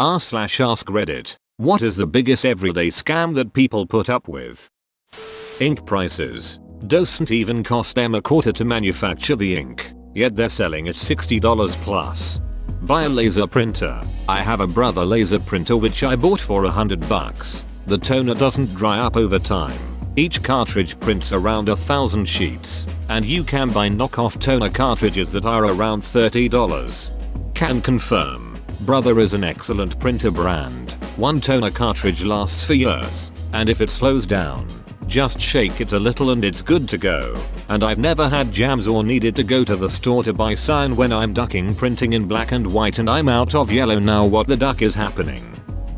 r/ask Reddit. What is the biggest everyday scam that people put up with? Ink prices. Doesn't even cost them a quarter to manufacture the ink, yet they're selling at $60 plus. Buy a laser printer. I have a Brother laser printer which I bought for $100. The toner doesn't dry up over time. Each cartridge prints around 1,000 sheets, and you can buy knockoff toner cartridges that are around $30. Can confirm. Brother is an excellent printer brand. One toner cartridge lasts for years, and if it slows down, just shake it a little and it's good to go. And I've never had jams or needed to go to the store to buy cyan when I'm ducking printing in black and white and I'm out of yellow now. What the duck is happening?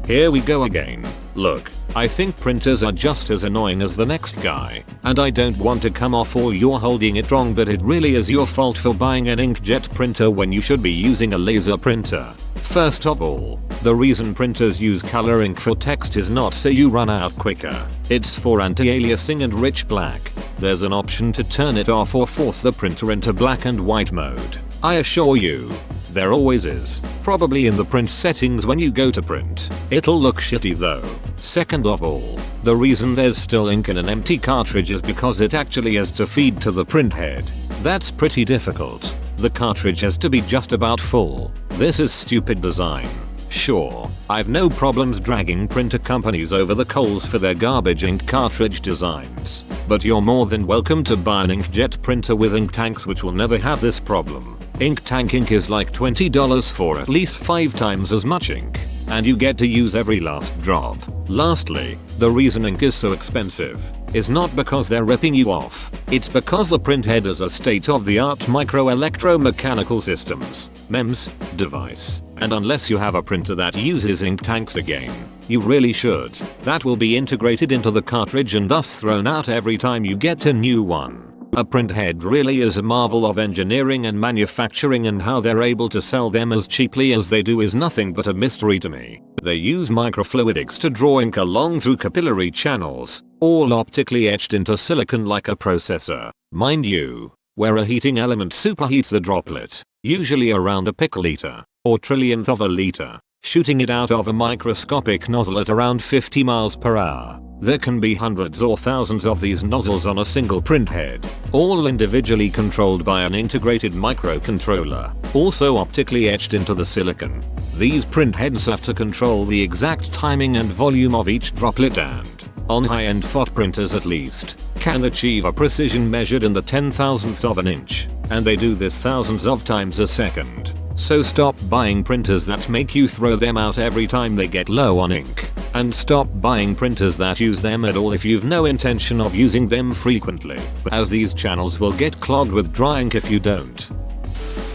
Here we go again. Look, I think printers are just as annoying as the next guy, and I don't want to come off all you're holding it wrong, but it really is your fault for buying an inkjet printer when you should be using a laser printer. First of all, the reason printers use color ink for text is not so you run out quicker. It's for anti-aliasing and rich black. There's an option to turn it off or force the printer into black and white mode. I assure you, there always is. Probably in the print settings when you go to print. It'll look shitty though. Second of all, the reason there's still ink in an empty cartridge is because it actually has to feed to the print head. That's pretty difficult. The cartridge has to be just about full. This is stupid design. Sure, I've no problems dragging printer companies over the coals for their garbage ink cartridge designs, but you're more than welcome to buy an inkjet printer with ink tanks which will never have this problem. Ink tank ink is like $20 for at least 5 times as much ink, and you get to use every last drop. Lastly, the reason ink is so expensive is not because they're ripping you off, it's because the print head is a state-of-the-art micro-electromechanical systems (MEMS) device, and unless you have a printer that uses ink tanks again, you really should. That will be integrated into the cartridge and thus thrown out every time you get a new one. A print head really is a marvel of engineering and manufacturing, and how they're able to sell them as cheaply as they do is nothing but a mystery to me. They use microfluidics to draw ink along through capillary channels, all optically etched into silicon like a processor. Mind you, where a heating element superheats the droplet, usually around a picoliter, or trillionth of a liter, shooting it out of a microscopic nozzle at around 50 miles per hour. There can be hundreds or thousands of these nozzles on a single print head, all individually controlled by an integrated microcontroller, also optically etched into the silicon. These print heads have to control the exact timing and volume of each droplet and, on high-end FOT printers at least, can achieve a precision measured in the 10,000th of an inch, and they do this thousands of times a second. So stop buying printers that make you throw them out every time they get low on ink, and stop buying printers that use them at all if you've no intention of using them frequently, as these channels will get clogged with dry ink if you don't.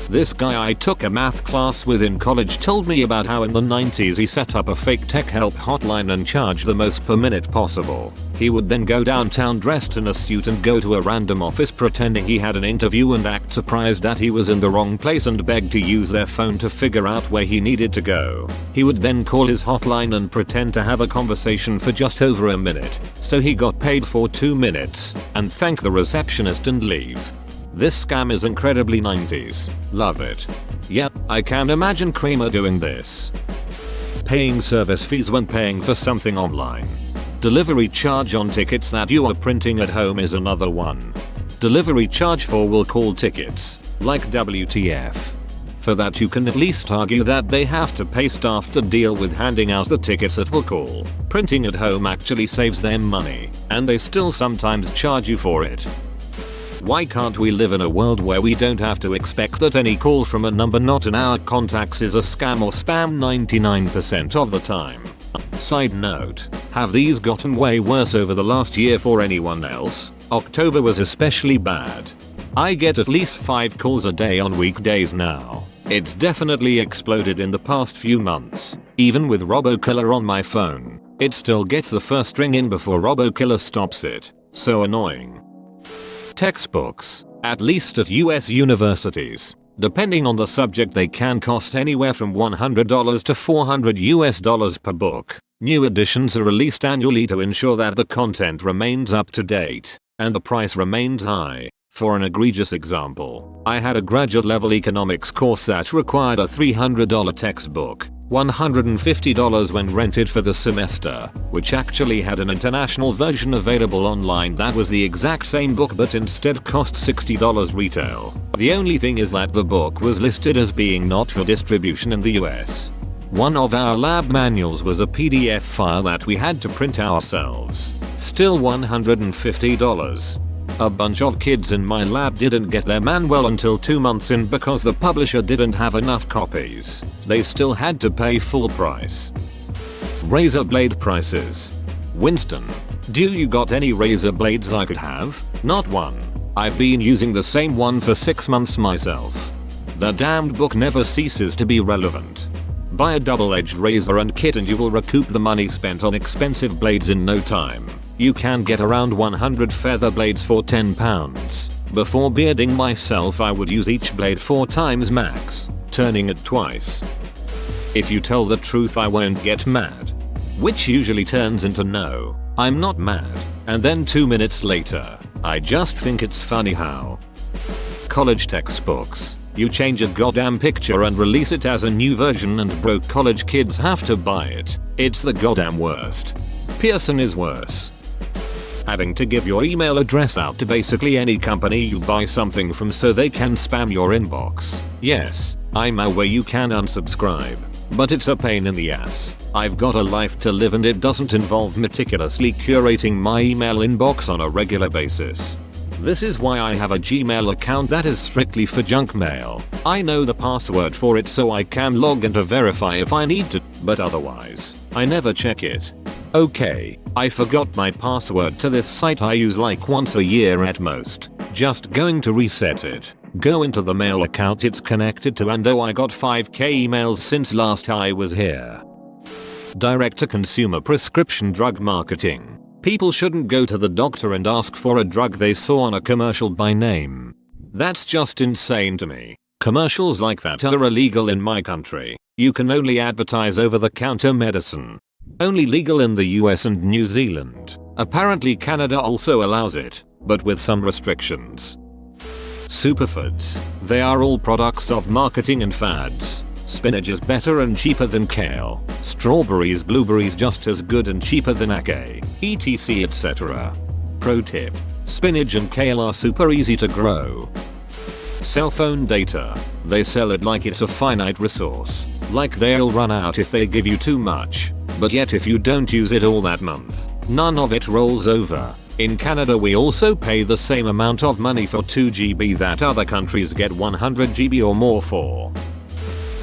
This guy I took a math class with in college told me about how in the 90s he set up a fake tech help hotline and charged the most per minute possible. He would then go downtown dressed in a suit and go to a random office pretending he had an interview and act surprised that he was in the wrong place and beg to use their phone to figure out where he needed to go. He would then call his hotline and pretend to have a conversation for just over a minute, so he got paid for 2 minutes, and thank the receptionist and leave. This scam is incredibly 90s. Love it. Yep, I can imagine Kramer doing this. Paying service fees when paying for something online. Delivery charge on tickets that you are printing at home is another one. Delivery charge for will call tickets, like WTF. For that you can at least argue that they have to pay staff to deal with handing out the tickets at will call. Printing at home actually saves them money, and they still sometimes charge you for it. Why can't we live in a world where we don't have to expect that any call from a number not in our contacts is a scam or spam 99% of the time? Side note, have these gotten way worse over the last year for anyone else? October was especially bad. I get at least 5 calls a day on weekdays now. It's definitely exploded in the past few months. Even with RoboKiller on my phone, it still gets the first ring in before RoboKiller stops it. So annoying. Textbooks, at least at US universities, depending on the subject, they can cost anywhere from $100 to $400 per book. New editions are released annually to ensure that the content remains up to date and the price remains high. For an egregious example, I had a graduate level economics course that required a $300 textbook. $150 when rented for the semester, which actually had an international version available online that was the exact same book but instead cost $60 retail. The only thing is that the book was listed as being not for distribution in the US. One of our lab manuals was a PDF file that we had to print ourselves. Still $150. A bunch of kids in my lab didn't get their manual until 2 months in because the publisher didn't have enough copies. They still had to pay full price. Razor blade prices. Winston, do you got any razor blades I could have? Not one. I've been using the same one for 6 months myself. The damned book never ceases to be relevant. Buy a double-edged razor and kit and you will recoup the money spent on expensive blades in no time. You can get around 100 feather blades for £10. Before bearding myself I would use each blade 4 times max, turning it twice. If you tell the truth I won't get mad. Which usually turns into no, I'm not mad, and then 2 minutes later, I just think it's funny how. College textbooks. You change a goddamn picture and release it as a new version and broke college kids have to buy it. It's the goddamn worst. Pearson is worse. Having to give your email address out to basically any company you buy something from so they can spam your inbox. Yes, I'm aware you can unsubscribe, but it's a pain in the ass. I've got a life to live and it doesn't involve meticulously curating my email inbox on a regular basis. This is why I have a Gmail account that is strictly for junk mail. I know the password for it so I can log in to verify if I need to, but otherwise, I never check it. Okay, I forgot my password to this site I use like once a year at most. Just going to reset it. Go into the mail account it's connected to and oh I got 5k emails since last I was here. Direct-to-consumer prescription drug marketing. People shouldn't go to the doctor and ask for a drug they saw on a commercial by name. That's just insane to me. Commercials like that are illegal in my country. You can only advertise over-the-counter medicine. Only legal in the US and New Zealand. Apparently Canada also allows it, but with some restrictions. Superfoods. They are all products of marketing and fads. Spinach is better and cheaper than kale. Strawberries, blueberries just as good and cheaper than acai, etc etc. Pro tip. Spinach and kale are super easy to grow. Cell phone data. They sell it like it's a finite resource. Like they'll run out if they give you too much. But yet if you don't use it all that month, none of it rolls over. In Canada we also pay the same amount of money for 2 GB that other countries get 100 GB or more for.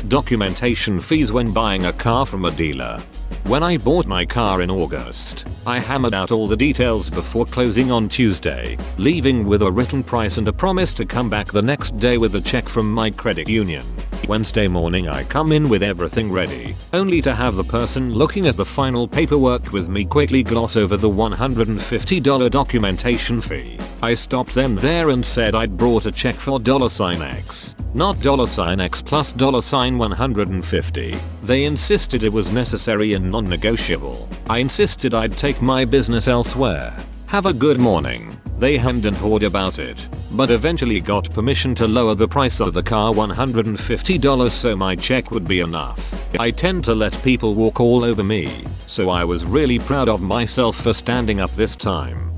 Documentation fees when buying a car from a dealer. When I bought my car in August, I hammered out all the details before closing on Tuesday, leaving with a written price and a promise to come back the next day with a check from my credit union. Wednesday morning I come in with everything ready, only to have the person looking at the final paperwork with me quickly gloss over the $150 documentation fee. I stopped them there and said I'd brought a check for $X, not $X plus $150. They insisted it was necessary and non-negotiable. I insisted I'd take my business elsewhere. Have a good morning. They hemmed and hawed about it, but eventually got permission to lower the price of the car $150 so my check would be enough. I tend to let people walk all over me, so I was really proud of myself for standing up this time.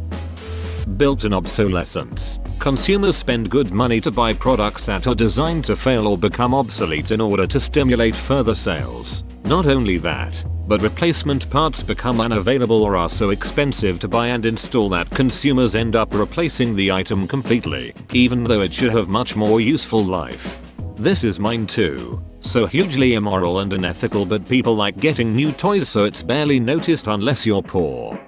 Built-in obsolescence. Consumers spend good money to buy products that are designed to fail or become obsolete in order to stimulate further sales. Not only that, but replacement parts become unavailable or are so expensive to buy and install that consumers end up replacing the item completely, even though it should have much more useful life. This is mine too. So hugely immoral and unethical, but people like getting new toys so it's barely noticed unless you're poor.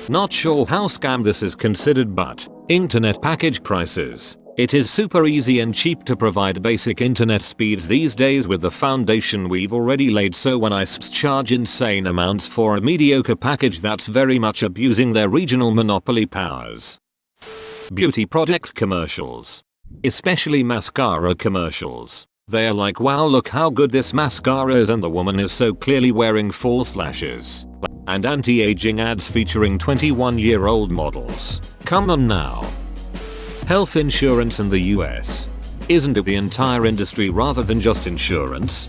Not sure how scam this is considered, but internet package prices. It is super easy and cheap to provide basic internet speeds these days with the foundation we've already laid, so when ISPs charge insane amounts for a mediocre package, that's very much abusing their regional monopoly powers. Beauty product commercials. Especially mascara commercials. They're like, wow, look how good this mascara is, and the woman is so clearly wearing false lashes. And anti-aging ads featuring 21-year-old models. Come on now. Health insurance in the US. Isn't it the entire industry rather than just insurance?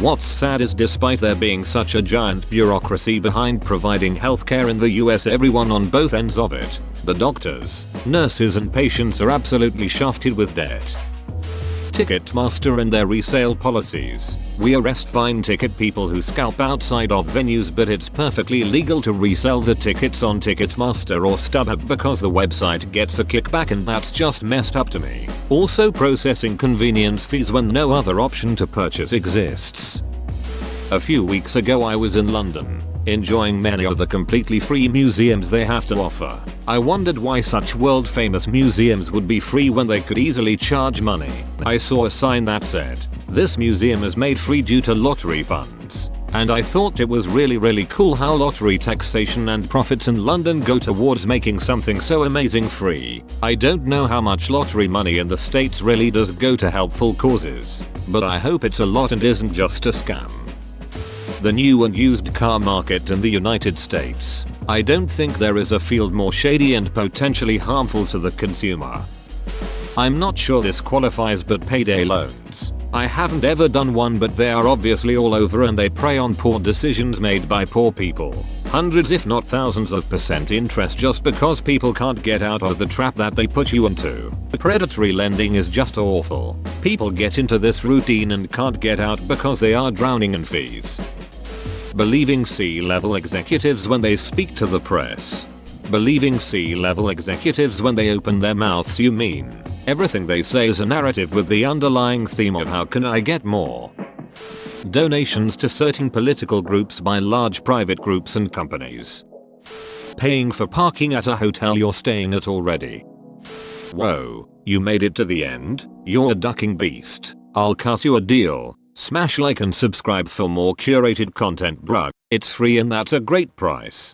What's sad is despite there being such a giant bureaucracy behind providing healthcare in the US, everyone on both ends of it, the doctors, nurses and patients, are absolutely shafted with debt. Ticketmaster and their resale policies. We arrest fine ticket people who scalp outside of venues, but it's perfectly legal to resell the tickets on Ticketmaster or StubHub because the website gets a kickback, and that's just messed up to me. Also processing convenience fees when no other option to purchase exists. A few weeks ago I was in London, enjoying many of the completely free museums they have to offer. I wondered why such world famous museums would be free when they could easily charge money. I saw a sign that said, "This museum is made free due to lottery funds." And I thought it was really cool how lottery taxation and profits in London go towards making something so amazing free. I don't know how much lottery money in the States really does go to helpful causes, but I hope it's a lot and isn't just a scam. The new and used car market in the United States. I don't think there is a field more shady and potentially harmful to the consumer. I'm not sure this qualifies, but payday loans. I haven't ever done one, but they are obviously all over and they prey on poor decisions made by poor people. Hundreds if not thousands of % interest just because people can't get out of the trap that they put you into. Predatory lending is just awful. People get into this routine and can't get out because they are drowning in fees. Believing C-level executives when they speak to the press. Believing C-level executives when they open their mouths, you mean. Everything they say is a narrative with the underlying theme of how can I get more. Donations to certain political groups by large private groups and companies. Paying for parking at a hotel you're staying at already. Whoa, you made it to the end? You're a ducking beast. I'll cut you a deal. Smash like and subscribe for more curated content, bruh. It's free and that's a great price.